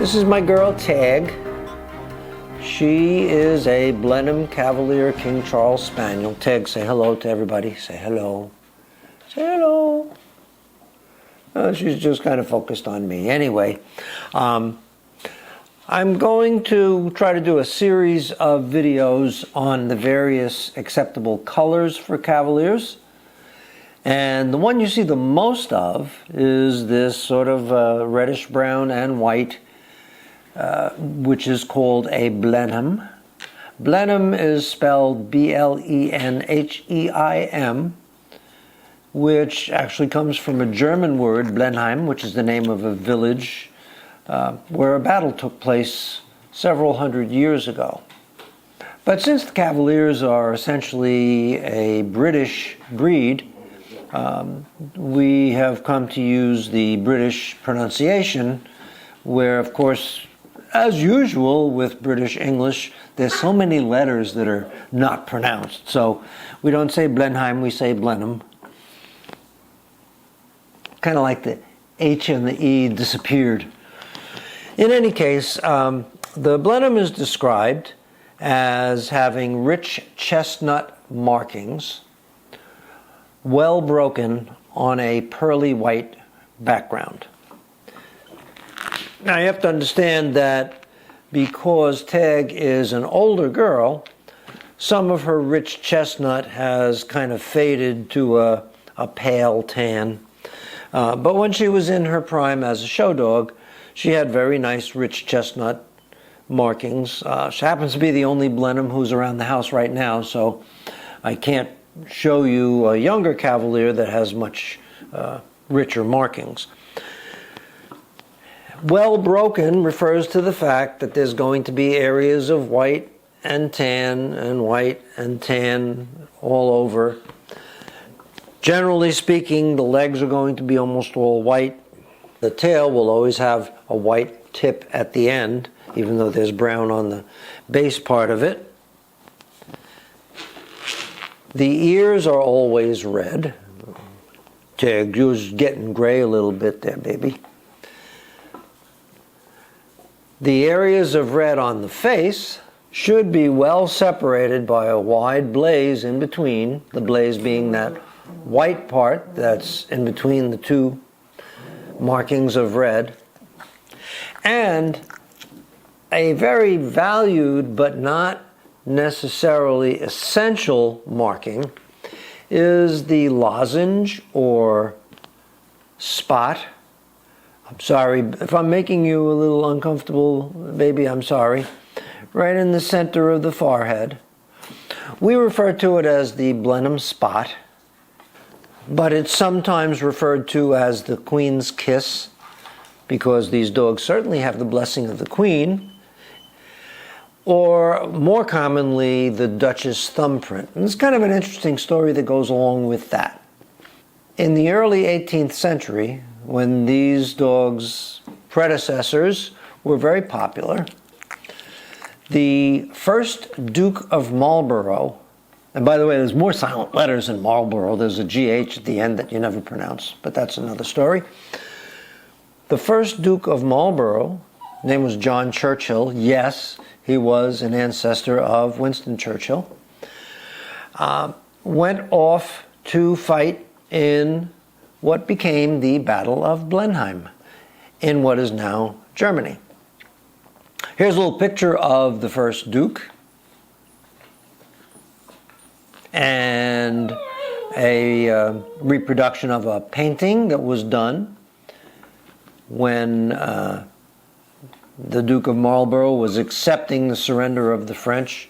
This is my girl Tag. She is a Blenheim Cavalier King Charles Spaniel. Tag, say hello to everybody. Say hello. Say hello. She's just kind of focused on me. Anyway, I'm going to try to do a series of videos on the various acceptable colors for Cavaliers. And the one you see the most of is this sort of reddish brown and white, which is called a Blenheim. Blenheim is spelled B-L-E-N-H-E-I-M, which actually comes from a German word, Blenheim, which is the name of a village where a battle took place several hundred years ago. But since the Cavaliers are essentially a British breed, we have come to use the British pronunciation, where, of course, as usual with British English, there's so many letters that are not pronounced. So we don't say Blenheim, we say Blenheim. Kind of like the H and the E disappeared. In any case, the Blenheim is described as having rich chestnut markings, well broken on a pearly white background. Now you have to understand that because Tag is an older girl, some of her rich chestnut has kind of faded to a pale tan. But when she was in her prime as a show dog, she had very nice rich chestnut markings. She happens to be the only Blenheim who's around the house right now, so I can't show you a younger Cavalier that has much richer markings. Well broken refers to the fact that there's going to be areas of white and tan and white and tan all over. Generally speaking, the legs are going to be almost all white. The tail will always have a white tip at the end, even though there's brown on the base part of it. The ears are always red. Tag, you're getting gray a little bit there, baby. The areas of red on the face should be well separated by a wide blaze in between, the blaze being that white part that's in between the two markings of red. And a very valued but not necessarily essential marking is the lozenge or spot. I'm sorry if I'm making you a little uncomfortable, baby, I'm sorry. Right in the center of the forehead. We refer to it as the Blenheim spot, but it's sometimes referred to as the Queen's kiss, because these dogs certainly have the blessing of the Queen, or more commonly, the Duchess thumbprint. And it's kind of an interesting story that goes along with that. In the early 18th century, when these dogs' predecessors were very popular, the first Duke of Marlborough, and by the way, there's more silent letters in Marlborough. There's a GH at the end that you never pronounce, but that's another story. The first Duke of Marlborough, his name was John Churchill. Yes, he was an ancestor of Winston Churchill. Went off to fight in what became the Battle of Blenheim in what is now Germany. Here's a little picture of the first Duke and a reproduction of a painting that was done when the Duke of Marlborough was accepting the surrender of the French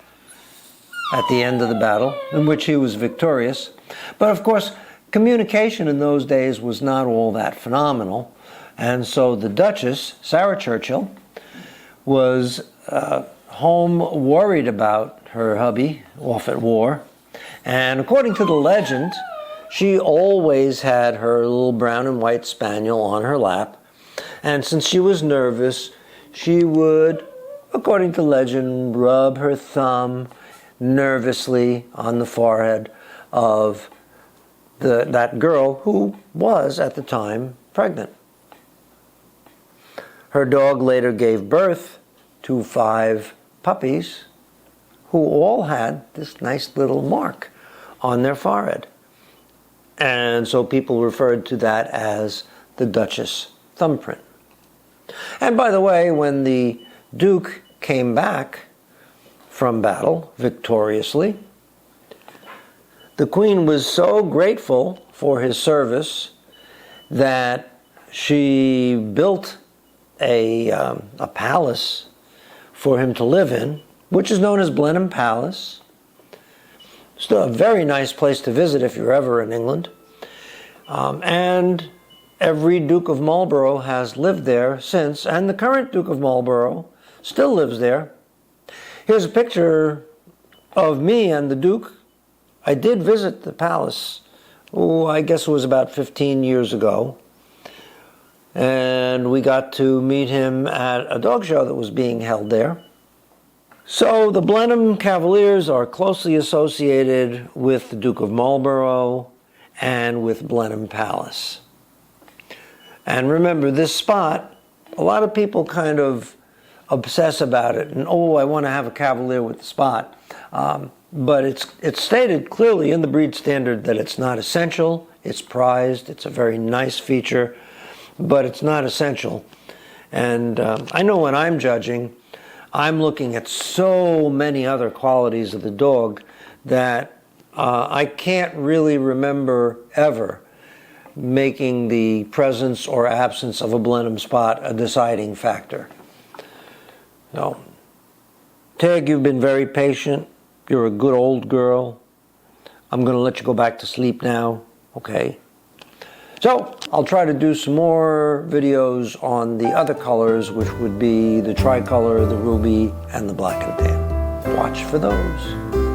at the end of the battle, in which he was victorious. But of course, communication in those days was not all that phenomenal, and so the Duchess, Sarah Churchill, was home worried about her hubby off at war, and according to the legend, she always had her little brown and white spaniel on her lap, and since she was nervous, she would, according to legend, rub her thumb nervously on the forehead of that girl who was, at the time, pregnant. Her dog later gave birth to 5 puppies who all had this nice little mark on their forehead. And so people referred to that as the Duchess thumbprint. And by the way, when the Duke came back from battle victoriously, the Queen was so grateful for his service that she built a palace for him to live in, which is known as Blenheim Palace. Still a very nice place to visit if you're ever in England. And every Duke of Marlborough has lived there since, and the current Duke of Marlborough still lives there. Here's a picture of me and the Duke. I did visit the palace, I guess it was about 15 years ago. And we got to meet him at a dog show that was being held there. So the Blenheim Cavaliers are closely associated with the Duke of Marlborough and with Blenheim Palace. And remember, this spot, a lot of people kind of obsess about it, and I want to have a Cavalier with the spot. But it's stated clearly in the breed standard that it's not essential, it's prized, it's a very nice feature, but it's not essential. And I know when I'm judging, I'm looking at so many other qualities of the dog that I can't really remember ever making the presence or absence of a Blenheim spot a deciding factor. So, Tig, you've been very patient. You're a good old girl. I'm going to let you go back to sleep now, okay? So, I'll try to do some more videos on the other colors, which would be the tricolor, the ruby, and the black and tan. Watch for those.